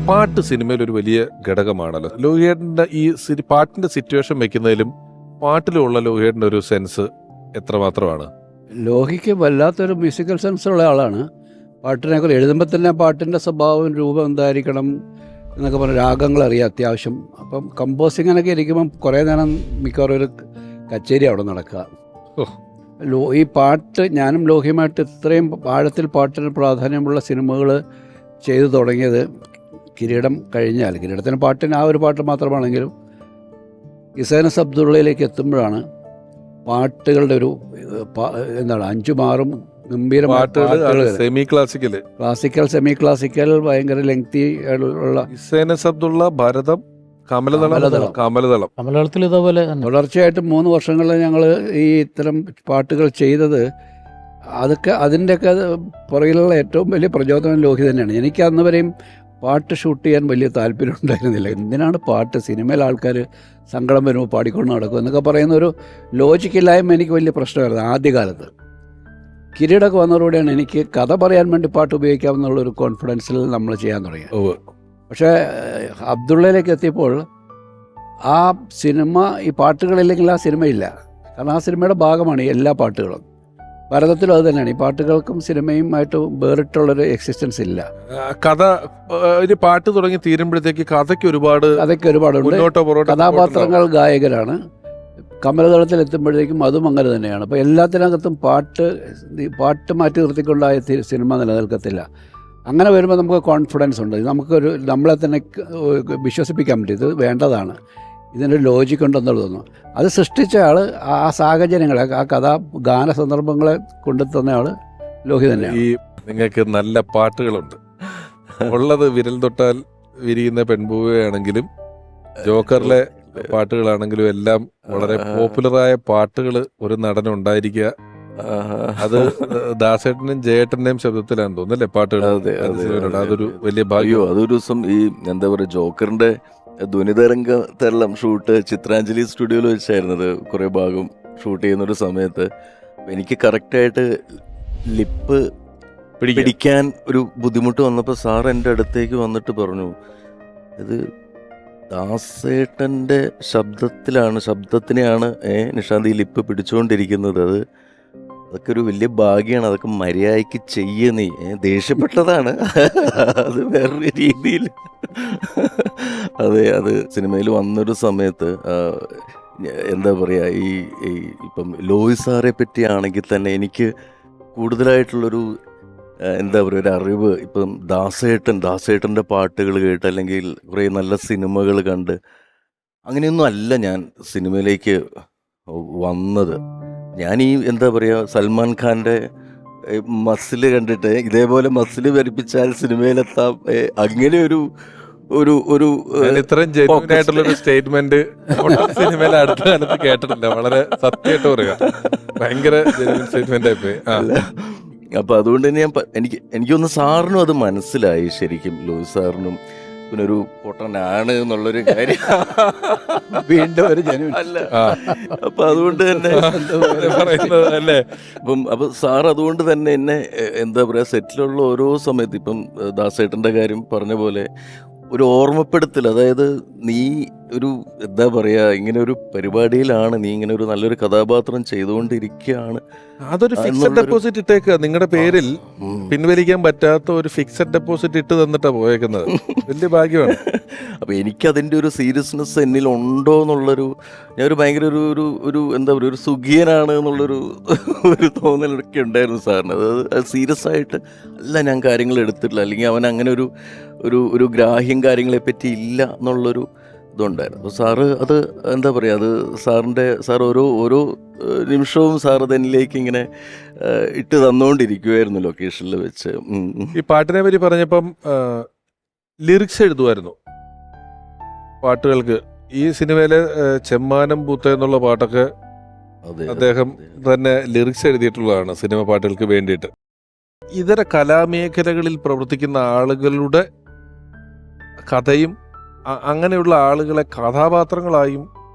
പാട്ട് സിനിമയിൽ ഒരു വലിയ ഘടകമാണല്ലോ. ലോഹിയേട്ടൻ്റെ ഈ പാട്ടിന്റെ സിറ്റുവേഷൻ വെക്കുന്നതിലും പാട്ടിലുള്ള ലോഹിയേട്ടൻ്റെ ഒരു സെൻസ് എത്രമാത്രമാണ്? ലോഹിക്ക് വല്ലാത്തൊരു മ്യൂസിക്കൽ സെൻസ് ഉള്ള ആളാണ്. പാട്ടിനെക്കുറിച്ച് എഴുതുമ്പോൾ തന്നെ പാട്ടിൻ്റെ സ്വഭാവം രൂപം എന്തായിരിക്കണം എന്നൊക്കെ പറഞ്ഞ രാഗങ്ങൾ അറിയാം അത്യാവശ്യം. അപ്പം കമ്പോസിങ്ങിനൊക്കെ ഇരിക്കുമ്പം കുറേ നേരം മിക്കവാറും ഒരു കച്ചേരി അവിടെ നടക്കുക. ഈ പാട്ട് ഞാനും ലോഹിയുമായിട്ട് ഇത്രയും ആഴത്തിൽ പാട്ടിന് പ്രാധാന്യമുള്ള സിനിമകൾ ചെയ്തു തുടങ്ങിയത് കിരീടം കഴിഞ്ഞാൽ. കിരീടത്തിന് പാട്ടിന് ആ ഒരു പാട്ട് മാത്രമാണെങ്കിലും ഇസൈനസ് അബ്ദുള്ളയിലേക്ക് എത്തുമ്പോഴാണ് പാട്ടുകളുടെ ഒരു എന്താണ് 5-6 ഗംഭീര പാട്ടുകൾ, semi classical, classical, semi classical, ഭയങ്കര ലെങ്തി ഉള്ള ഇസൈനസ് അബ്ദുള്ള, ഭരതം, കമലദളം ഇതേപോലെ തുടർച്ചയായിട്ട് 3 വർഷങ്ങളിൽ ഞങ്ങൾ ഈ ഇത്തരം പാട്ടുകൾ ചെയ്തത്. അതൊക്കെ അതിൻ്റെയൊക്കെ പുറകിലുള്ള ഏറ്റവും വലിയ പ്രചോദനം ലോഹി തന്നെയാണ്. എനിക്ക് അന്ന് വരെയും പാട്ട് ഷൂട്ട് ചെയ്യാൻ വലിയ താല്പര്യം ഉണ്ടായിരുന്നില്ല. എന്തിനാണ് പാട്ട്, സിനിമയിലെ ആൾക്കാർ സങ്കടം വരുമ്പോൾ പാടിക്കൊണ്ട് നടക്കും എന്നൊക്കെ പറയുന്ന ഒരു ലോജിക്കില്ലായ്മ എനിക്ക് വലിയ പ്രശ്നമായിരുന്നു ആദ്യകാലത്ത്. കിരീടമൊക്കെ വന്നതോടെയാണ് എനിക്ക് കഥ പറയാൻ വേണ്ടി പാട്ട് ഉപയോഗിക്കാമെന്നുള്ളൊരു കോൺഫിഡൻസിൽ നമ്മൾ ചെയ്യാൻ തുടങ്ങിയത്. പക്ഷേ അബ്ദുള്ളയിലേക്ക് എത്തിയപ്പോൾ ആ സിനിമ, ഈ പാട്ടുകളില്ലെങ്കിൽ ആ സിനിമയില്ല. കാരണം ആ സിനിമയുടെ ഭാഗമാണ് ഈ എല്ലാ പാട്ടുകളും. ഭാരതത്തിലും അത് തന്നെയാണ്. ഈ പാട്ടുകൾക്കും സിനിമയുമായിട്ട് വേറിട്ടുള്ളൊരു എക്സിസ്റ്റൻസ് ഇല്ല. കഥ ഒരു പാട്ട് തുടങ്ങി തീരുമ്പോഴത്തേക്ക് കഥയ്ക്ക് ഒരുപാടുണ്ട്. കഥാപാത്രങ്ങൾ ഗായകരാണ്. കമലതളത്തിൽ എത്തുമ്പോഴത്തേക്കും അതും അങ്ങനെ തന്നെയാണ്. അപ്പോൾ എല്ലാത്തിനകത്തും പാട്ട് മാറ്റി നിർത്തിക്കൊണ്ടായ സിനിമ നിലനിൽക്കത്തില്ല. അങ്ങനെ വരുമ്പോൾ നമുക്ക് കോൺഫിഡൻസ് ഉണ്ട്. നമ്മളെ തന്നെ വിശ്വസിപ്പിക്കാൻ പറ്റും, ഇത് വേണ്ടതാണ്, ഇതിനൊരു ലോജിക് ഉണ്ടെന്നുള്ളത് തോന്നുന്നു. അത് സൃഷ്ടിച്ച ആൾ, ആ സാഹചര്യങ്ങളെ, ആ ഗാന സന്ദർഭങ്ങളെ കൊണ്ടുതന്ന ആൾ ലോഹി തന്നെയാണ്. ഈ നിങ്ങൾക്ക് നല്ല പാട്ടുകളുണ്ട് ഉള്ളത്. വിരൽ തൊട്ടാൽ വിരിയുന്ന പെൺപൂവയാണെങ്കിലും ജോക്കറിലെ പാട്ടുകളാണെങ്കിലും എല്ലാം വളരെ പോപ്പുലറായ പാട്ടുകൾ ഒരു നടനുണ്ടായിരിക്കുക. അത് ദാസേട്ടനും ജയേട്ടന്റെയും ശബ്ദത്തിലാണെന്ന് തോന്നുന്നല്ലേ പാട്ടുകൾ? അതൊരു വലിയ ഭാഗ്യം. അതൊരു ദിവസം ഈ എന്താ പറയുക, ജോക്കറിന്റെ ധ്വനിതരംഗത്തെല്ലാം ഷൂട്ട് ചിത്രാഞ്ജലി സ്റ്റുഡിയോയിൽ വെച്ചായിരുന്നത്. കുറേ ഭാഗം ഷൂട്ട് ചെയ്യുന്നൊരു സമയത്ത് എനിക്ക് കറക്റ്റായിട്ട് ലിപ്പ് പിടിക്കാൻ ഒരു ബുദ്ധിമുട്ട് വന്നപ്പോൾ സാർ എൻ്റെ അടുത്തേക്ക് വന്നിട്ട് പറഞ്ഞു, ഇത് ദാസേട്ടൻ്റെ ശബ്ദത്തിനെയാണ് നിഷാന്ത് ഈ ലിപ്പ് പിടിച്ചുകൊണ്ടിരിക്കുന്നത്. അതൊക്കെ ഒരു വലിയ ഭാഗ്യമാണ്, അതൊക്കെ മര്യാദയ്ക്ക് ചെയ്യ, നീ ദേഷ്യപ്പെട്ടതാണ് അത് വേറൊരു രീതിയിൽ. അതെ, അത് സിനിമയിൽ വന്നൊരു സമയത്ത് എന്താ പറയുക, ഈ ഇപ്പം ലോഹി സാറെ പറ്റിയാണെങ്കിൽ തന്നെ എനിക്ക് കൂടുതലായിട്ടുള്ളൊരു എന്താ പറയുക, ഒരു അറിവ് ഇപ്പം ദാസേട്ടൻ്റെ പാട്ടുകൾ കേട്ട് അല്ലെങ്കിൽ കുറേ നല്ല സിനിമകൾ കണ്ട് അങ്ങനെയൊന്നും അല്ല ഞാൻ സിനിമയിലേക്ക് വന്നത്. ഞാൻ ഈ എന്താ പറയുക, സൽമാൻ ഖാൻ്റെ മസിൽ കണ്ടിട്ട് ഇതേപോലെ മസിൽ വരിപ്പിച്ചാൽ സിനിമയിലെത്താം, അങ്ങനെ ഒരു ഇത്രയും ജെന്യൂൻ ആയിട്ടുള്ളൊരു സ്റ്റേറ്റ്മെന്റ് സിനിമയിൽ അടുത്ത കാലത്ത് കേട്ടിട്ടില്ല. വളരെ സത്യമായിട്ട് പറയുക, ഭയങ്കര ജെന്യൂൻ സ്റ്റേറ്റ്മെന്റ് ആയിപ്പോയി. അപ്പൊ അതുകൊണ്ട് തന്നെ എനിക്കൊന്ന് സാറിനും അത് മനസ്സിലായി ശരിക്കും, ലോഹി സാറിനും പിന്നെ ഒരു പൊട്ടനാണ് എന്നുള്ളൊരു കാര്യം വീണ്ടും ഒരു അല്ല. അപ്പൊ അതുകൊണ്ട് തന്നെ പറയുന്നത് അല്ലേ. അപ്പൊ സാർ അതുകൊണ്ട് തന്നെ എന്നെ എന്താ പറയാ, സെറ്റിലുള്ള ഓരോ സമയത്ത് ഇപ്പം ദാസേട്ടന്റെ കാര്യം പറഞ്ഞ പോലെ ഒരു ഓർമ്മപ്പെടുത്തൽ, അതായത് നീ ഒരു എന്താ പറയാ, ഇങ്ങനെ ഒരു പരിപാടിയിലാണ്, നീ ഇങ്ങനെ ഒരു നല്ലൊരു കഥാപാത്രം ചെയ്തുകൊണ്ടിരിക്കുകയാണ്. അതൊരു ഫിക്സഡ് ഡെപ്പോസിറ്റ് ഇട്ടേക്കുക, നിങ്ങളുടെ പേരിൽ പിൻവലിക്കാൻ പറ്റാത്ത ഒരു ഫിക്സഡ് ഡെപ്പോസിറ്റ് ഇട്ട് തന്നിട്ടാ പോയേക്കുന്നത്. വലിയ ഭാഗ്യമാണ്. അപ്പൊ എനിക്ക് അതിന്റെ ഒരു സീരിയസ്നെസ് എന്നിൽ ഉണ്ടോ എന്നുള്ളൊരു, ഞാനൊരു ഭയങ്കര ഒരു എന്താ പറയുക, ഒരു സുഖിയനാണ് എന്നുള്ളൊരു തോന്നലൊക്കെ ഉണ്ടായിരുന്നു സാറിന്. അത് സീരിയസ് ആയിട്ട് അല്ല ഞാൻ കാര്യങ്ങൾ എടുത്തിട്ടില്ല, അല്ലെങ്കിൽ അവൻ അങ്ങനെ ഒരു ഗ്രാഹ്യം കാര്യങ്ങളെ പറ്റി ഇല്ല എന്നുള്ളൊരു ഇതുണ്ടായിരുന്നു. അപ്പോൾ സാറ് അത് എന്താ പറയുക, അത് സാർ ഓരോ നിമിഷവും സാർ അതിലേക്ക് ഇങ്ങനെ ഇട്ട് തന്നുകൊണ്ടിരിക്കുമായിരുന്നു ലൊക്കേഷനിൽ വെച്ച്. ഈ പാട്ടിനെ പറ്റി പറഞ്ഞപ്പം ലിറിക്സ് എഴുതുമായിരുന്നു പാട്ടുകൾക്ക്. ഈ സിനിമയിലെ ചെമ്മാനം പൂത്ത എന്നുള്ള പാട്ടൊക്കെ അദ്ദേഹം തന്നെ ലിറിക്സ് എഴുതിയിട്ടുള്ളതാണ് സിനിമ പാട്ടുകൾക്ക് വേണ്ടിയിട്ട്. ഇതര കലാമേഖലകളിൽ പ്രവർത്തിക്കുന്ന ആളുകളുടെ കഥയും അങ്ങനെയുള്ള ആളുകളെ കഥാപാത്രങ്ങളായും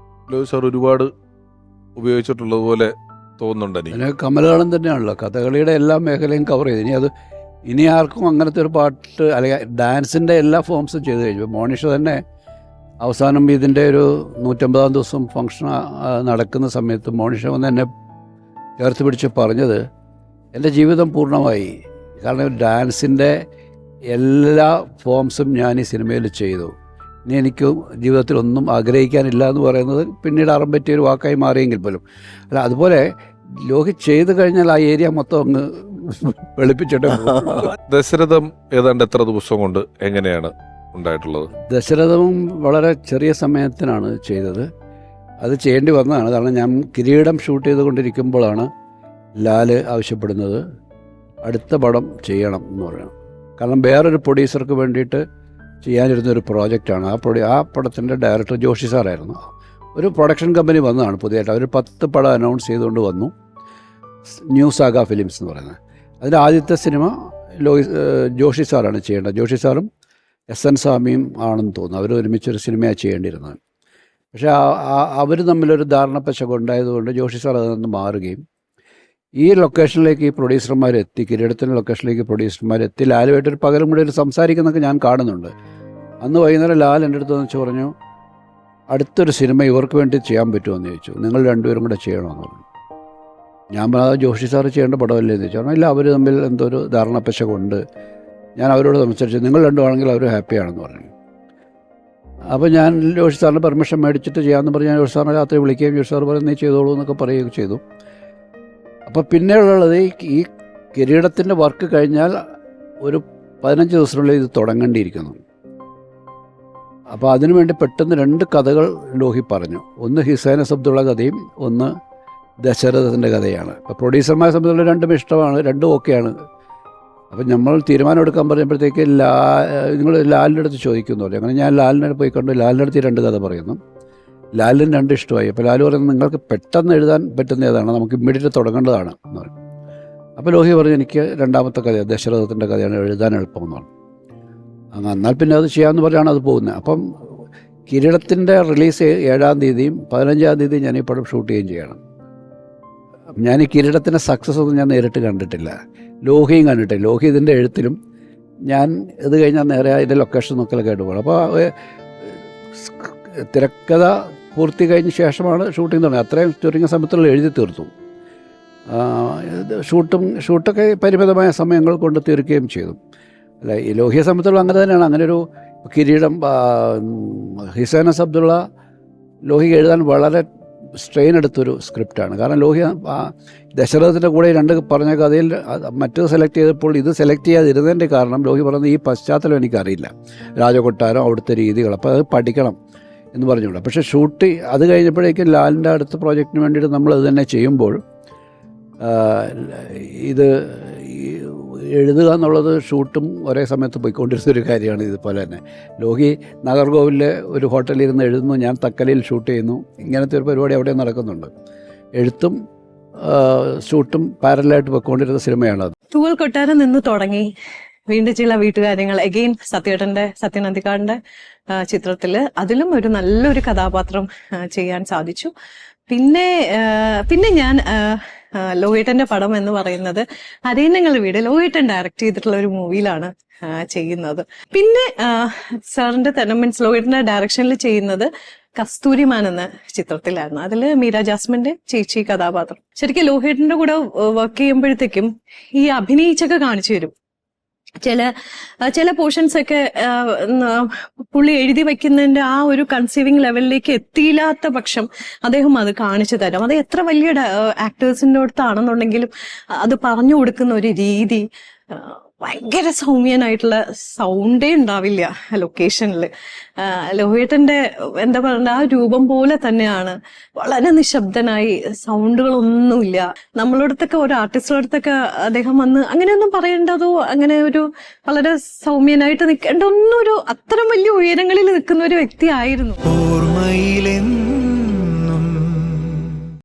ലോഹി സാർ ഒരുപാട് ഉപയോഗിച്ചിട്ടുള്ളതുപോലെ തോന്നുന്നുണ്ട് എനിക്ക്. കമലദളം തന്നെയാണല്ലോ കഥകളിയുടെ എല്ലാ മേഖലയും കവർ ചെയ്ത്. ഇനി അത് ഇനി ആർക്കും അങ്ങനത്തെ ഒരു പാട്ട് അല്ലെങ്കിൽ ഡാൻസിൻ്റെ എല്ലാ ഫോംസും ചെയ്തു കഴിഞ്ഞു. മോണിഷ തന്നെ അവസാനം ഇതിൻ്റെ ഒരു 150-ാം ദിവസം ഫംഗ്ഷൻ നടക്കുന്ന സമയത്ത് മോണിഷ വന്ന് എന്നെ ചേർത്ത് പിടിച്ച് പറഞ്ഞത് എൻ്റെ ജീവിതം പൂർണ്ണമായി. കാരണം ഡാൻസിൻ്റെ എല്ലാ ഫോംസും ഞാൻ ഈ സിനിമയിൽ ചെയ്തു. ഇനി എനിക്ക് ജീവിതത്തിൽ ഒന്നും ആഗ്രഹിക്കാനില്ല എന്ന് പറയുന്നത് പിന്നീട് അറം പറ്റിയൊരു വാക്കായി മാറിയെങ്കിൽ പോലും അല്ല, അതുപോലെ ലോഹി ചെയ്തു കഴിഞ്ഞാൽ ആ ഏരിയ മൊത്തം അങ്ങ് വെളുപ്പിച്ചിട്ട് ദശരഥം ഏതാണ്ട് എത്ര ദിവസം കൊണ്ട് എങ്ങനെയാണ് ഉണ്ടായിട്ടുള്ളത്? ദശരഥവും വളരെ ചെറിയ സമയത്തിനാണ് ചെയ്തത്. അത് ചെയ്യേണ്ടി വന്നതാണ്. കാരണം ഞാൻ കിരീടം ഷൂട്ട് ചെയ്തുകൊണ്ടിരിക്കുമ്പോഴാണ് ലാല് ആവശ്യപ്പെടുന്നത് അടുത്ത പടം ചെയ്യണം എന്ന് പറയണം. കാരണം വേറൊരു പ്രൊഡ്യൂസർക്ക് വേണ്ടിയിട്ട് ചെയ്യാനിരുന്നൊരു പ്രോജക്റ്റാണ്. ആ പടത്തിൻ്റെ ഡയറക്ടർ ജോഷി സാറായിരുന്നു. ഒരു പ്രൊഡക്ഷൻ കമ്പനി വന്നതാണ് പുതിയതായിട്ട്. അവർ 10 പടം അനൗൺസ് ചെയ്തുകൊണ്ട് വന്നു. ന്യൂ സാഗ ഫിലിംസ് എന്ന് പറയുന്നത്. അതിൻ്റെ ആദ്യത്തെ സിനിമ ജോഷി സാറാണ് ചെയ്യേണ്ടത്. ജോഷി സാറും SN സ്വാമിയും ആണെന്ന് തോന്നുന്നു. അവർ ഒരുമിച്ചൊരു സിനിമയാണ് ചെയ്യേണ്ടിയിരുന്നത്. പക്ഷേ അവർ തമ്മിലൊരു ധാരണപ്പശക ഉണ്ടായതുകൊണ്ട് ജോഷി സാർ അതിൽ നിന്ന് മാറുകയും ഈ ലൊക്കേഷനിലേക്ക് ഈ പ്രൊഡ്യൂസർമാരെത്തി, കിരീടത്തിൻ്റെ ലൊക്കേഷനിലേക്ക് പ്രൊഡ്യൂസർമാരെത്തി ലാലുമായിട്ടൊരു പകരം കൂടി ഒരു സംസാരിക്കുന്നതൊക്കെ ഞാൻ കാണുന്നുണ്ട്. അന്ന് വൈകുന്നേരം ലാൽ എൻ്റെ അടുത്ത് വെച്ച് പറഞ്ഞു, അടുത്തൊരു സിനിമ ഇവർക്ക് വേണ്ടി ചെയ്യാൻ പറ്റുമോ ചോദിച്ചു. നിങ്ങൾ രണ്ടുപേരും കൂടെ ചെയ്യണമെന്ന് പറഞ്ഞു. ഞാൻ പറഞ്ഞത് ജോഷി സാറ് ചെയ്യേണ്ട പടമല്ലേ എന്ന് ചോദിച്ചു. ഇല്ല, അവർ തമ്മിൽ എന്തോ ഒരു ധാരണപ്പശകുണ്ട്. ഞാൻ അവരോട് സംസാരിച്ചു, നിങ്ങൾ രണ്ടുമാണെങ്കിൽ അവർ ഹാപ്പിയാണെന്ന് പറഞ്ഞു. അപ്പോൾ ഞാൻ ജോഷി സാറിൻ്റെ പെർമിഷൻ മേടിച്ചിട്ട് ചെയ്യാമെന്ന് പറഞ്ഞ് ഞാൻ ജോഷി സാറിനെ രാത്രി വിളിക്കുകയും ജോഷി സാർ പറഞ്ഞ് നീ ചെയ്തോളൂ എന്നൊക്കെ പറയുകയൊക്കെ ചെയ്തു. അപ്പോൾ പിന്നെയുള്ളത് ഈ കിരീടത്തിൻ്റെ വർക്ക് കഴിഞ്ഞാൽ ഒരു 15 ദിവസത്തിനുള്ളിൽ ഇത് തുടങ്ങേണ്ടിയിരിക്കുന്നു. അപ്പോൾ അതിനുവേണ്ടി പെട്ടെന്ന് 2 കഥകൾ ലോഹി പറഞ്ഞു. ഒന്ന് ഹിസൈനസ് അബ്ദുള്ള കഥയും ഒന്ന് ദശരഥത്തിൻ്റെ കഥയാണ്. അപ്പോൾ പ്രൊഡ്യൂസർമാരെ സംബന്ധിച്ചുള്ള രണ്ടും ഇഷ്ടമാണ്, രണ്ടും ഓക്കെയാണ്. അപ്പം നമ്മൾ തീരുമാനം എടുക്കാൻ പറയുമ്പോഴത്തേക്ക് നിങ്ങൾ ലാലിൻ്റെ അടുത്ത് ചോദിക്കുന്നു. അങ്ങനെ ഞാൻ ലാലിനെ പോയി കണ്ടു. ലാലിൻ്റെ അടുത്ത് 2 കഥ പറയുന്നു. ലാലിന് 2 ഇഷ്ടമായി. അപ്പോൾ ലാൽ പറയുന്നത് നിങ്ങൾക്ക് പെട്ടെന്ന് എഴുതാൻ പറ്റുന്ന ഏതാണ്, നമുക്ക് ഇമ്മീഡിയറ്റ് തുടങ്ങേണ്ടതാണ് എന്ന് പറഞ്ഞു. അപ്പോൾ ലോഹി പറഞ്ഞു എനിക്ക് 2ാമത്തെ കഥ ദശരഥത്തിൻ്റെ കഥയാണ് എഴുതാൻ എളുപ്പമെന്ന് പറഞ്ഞു. എന്നാൽ പിന്നെ അത് ചെയ്യാമെന്ന് പറഞ്ഞാണ് അത് പോകുന്നത്. അപ്പം കിരീടത്തിൻ്റെ റിലീസ് 7-ാം തീയതിയും 15-ാം തീയതിയും ഞാൻ ഈ പടം ഷൂട്ട് ചെയ്യുകയും ചെയ്യണം. ഞാൻ ഈ കിരീടത്തിൻ്റെ സക്സസ് ഒന്നും ഞാൻ നേരിട്ട് കണ്ടിട്ടില്ല, ലോഹിയും കണ്ടിട്ടില്ല. ലോഹി ഇതിൻ്റെ എഴുത്തിലും ഞാൻ ഇത് കഴിഞ്ഞാൽ നേരെ അതിൻ്റെ ലൊക്കേഷൻ നോക്കലൊക്കെ ആയിട്ട് പോകണം. അപ്പോൾ തിരക്കഥ പൂർത്തി കഴിഞ്ഞ ശേഷമാണ് ഷൂട്ടിംഗ് തുടങ്ങി. അത്രയും ചുരുങ്ങിയ സമയത്തുള്ള എഴുതി തീർത്തു. ഷൂട്ടൊക്കെ പരിമിതമായ സമയങ്ങൾ കൊണ്ട് തീർക്കുകയും ചെയ്തു. അല്ല, ഈ ലോഹിയെ സംബന്ധിച്ചുള്ള അങ്ങനെ തന്നെയാണ്. അങ്ങനെ ഒരു കിരീടം ഹിസൈനസ് അബ്ദുള്ള ലോഹി എഴുതാൻ വളരെ സ്ട്രെയിൻ എടുത്തൊരു സ്ക്രിപ്റ്റാണ്. കാരണം ലോഹി ദശരഥത്തിൻ്റെ കൂടെ 2 പറഞ്ഞ കഥയിൽ മറ്റത് സെലക്ട് ചെയ്തപ്പോൾ ഇത് സെലക്ട് ചെയ്യാതിരുന്നതിൻ്റെ കാരണം ലോഹി പറയുന്നത് ഈ പശ്ചാത്തലം എനിക്കറിയില്ല, രാജകൊട്ടാരം അവിടുത്തെ രീതികൾ, അപ്പോൾ അത് പഠിക്കണം എന്ന് പറഞ്ഞുകൊണ്ട്. പക്ഷേ അത് കഴിഞ്ഞപ്പോഴേക്കും ലാലിൻ്റെ അടുത്ത പ്രോജക്റ്റിന് വേണ്ടിയിട്ട് നമ്മൾ അത് തന്നെ ചെയ്യുമ്പോൾ ഇത് എഴുതുക എന്നുള്ളത് ഷൂട്ടും ഒരേ സമയത്ത് പോയിക്കൊണ്ടിരുന്നൊരു കാര്യമാണ്. ഇതുപോലെ തന്നെ ലോഹി നാഗർകോവിലിലെ ഒരു ഹോട്ടലിൽ ഇരുന്ന് എഴുതുന്നു, ഞാൻ തക്കലയിൽ ഷൂട്ട് ചെയ്യുന്നു. ഇങ്ങനത്തെ ഒരു പരിപാടി അവിടെ നടക്കുന്നുണ്ട്. എഴുത്തും ഷൂട്ടും പാരലായിട്ട് പോയിക്കൊണ്ടിരുന്ന സിനിമയാണത്. തൂവൽ കൊട്ടാരം നിന്ന് തുടങ്ങി വീണ്ടും ചില വീട്ടുകാര്യങ്ങൾ അഗെയിൻ സത്യൻ അന്തിക്കാടിന്റെ ചിത്രത്തില് അതിലും ഒരു നല്ലൊരു കഥാപാത്രം ചെയ്യാൻ സാധിച്ചു. പിന്നെ ഞാൻ ലോഹിട്ടന്റെ പടം എന്ന് പറയുന്നത് അരയന്നങ്ങളുടെ വീട് ലോഹിട്ടൻ ഡയറക്ട് ചെയ്തിട്ടുള്ള ഒരു മൂവിയിലാണ് ചെയ്യുന്നത്. പിന്നെ സാറിന്റെ തന്നെ മീൻസ് ലോഹിട്ടന്റെ ഡയറക്ഷനിൽ ചെയ്യുന്നത് കസ്തൂരിമാൻ എന്ന ചിത്രത്തിലായിരുന്നു. അതില് മീര ജാസ്മിന്റെ ചേച്ചി കഥാപാത്രം. ശരിക്കും ലോഹിട്ടന്റെ കൂടെ വർക്ക് ചെയ്യുമ്പോഴത്തേക്കും ഈ അഭിനയിച്ചൊക്കെ കാണിച്ചു തരും. ചില പോർഷൻസ് ഒക്കെ പുള്ളി എഴുതി വയ്ക്കുന്നതിന്റെ ആ ഒരു കൺസീവിങ് ലെവലിലേക്ക് എത്തിയില്ലാത്ത പക്ഷം അദ്ദേഹം അത് കാണിച്ചു തരും. അത് എത്ര വലിയ ആക്ടേഴ്സിന്റെ അടുത്താണെന്നുണ്ടെങ്കിലും അത് പറഞ്ഞു കൊടുക്കുന്ന ഒരു രീതി ഭയങ്കര സൗമ്യനായിട്ടുള്ള സൗണ്ടേ ഉണ്ടാവില്ല ലൊക്കേഷനിൽ. ലോഹിട്ടന്റെ എന്താ പറയുക ആ രൂപം പോലെ തന്നെയാണ്, വളരെ നിശബ്ദനായി, സൗണ്ടുകളൊന്നുമില്ല. നമ്മളടുത്തൊക്കെ ഒരു ആർട്ടിസ്റ്റുടെ അടുത്തൊക്കെ അദ്ദേഹം വന്ന് അങ്ങനെയൊന്നും പറയേണ്ടതോ അങ്ങനെ ഒരു വളരെ സൗമ്യനായിട്ട് നിൽക്കേണ്ട ഒന്നും ഒരു അത്തരം വലിയ ഉയരങ്ങളിൽ നിൽക്കുന്ന ഒരു വ്യക്തിയായിരുന്നു.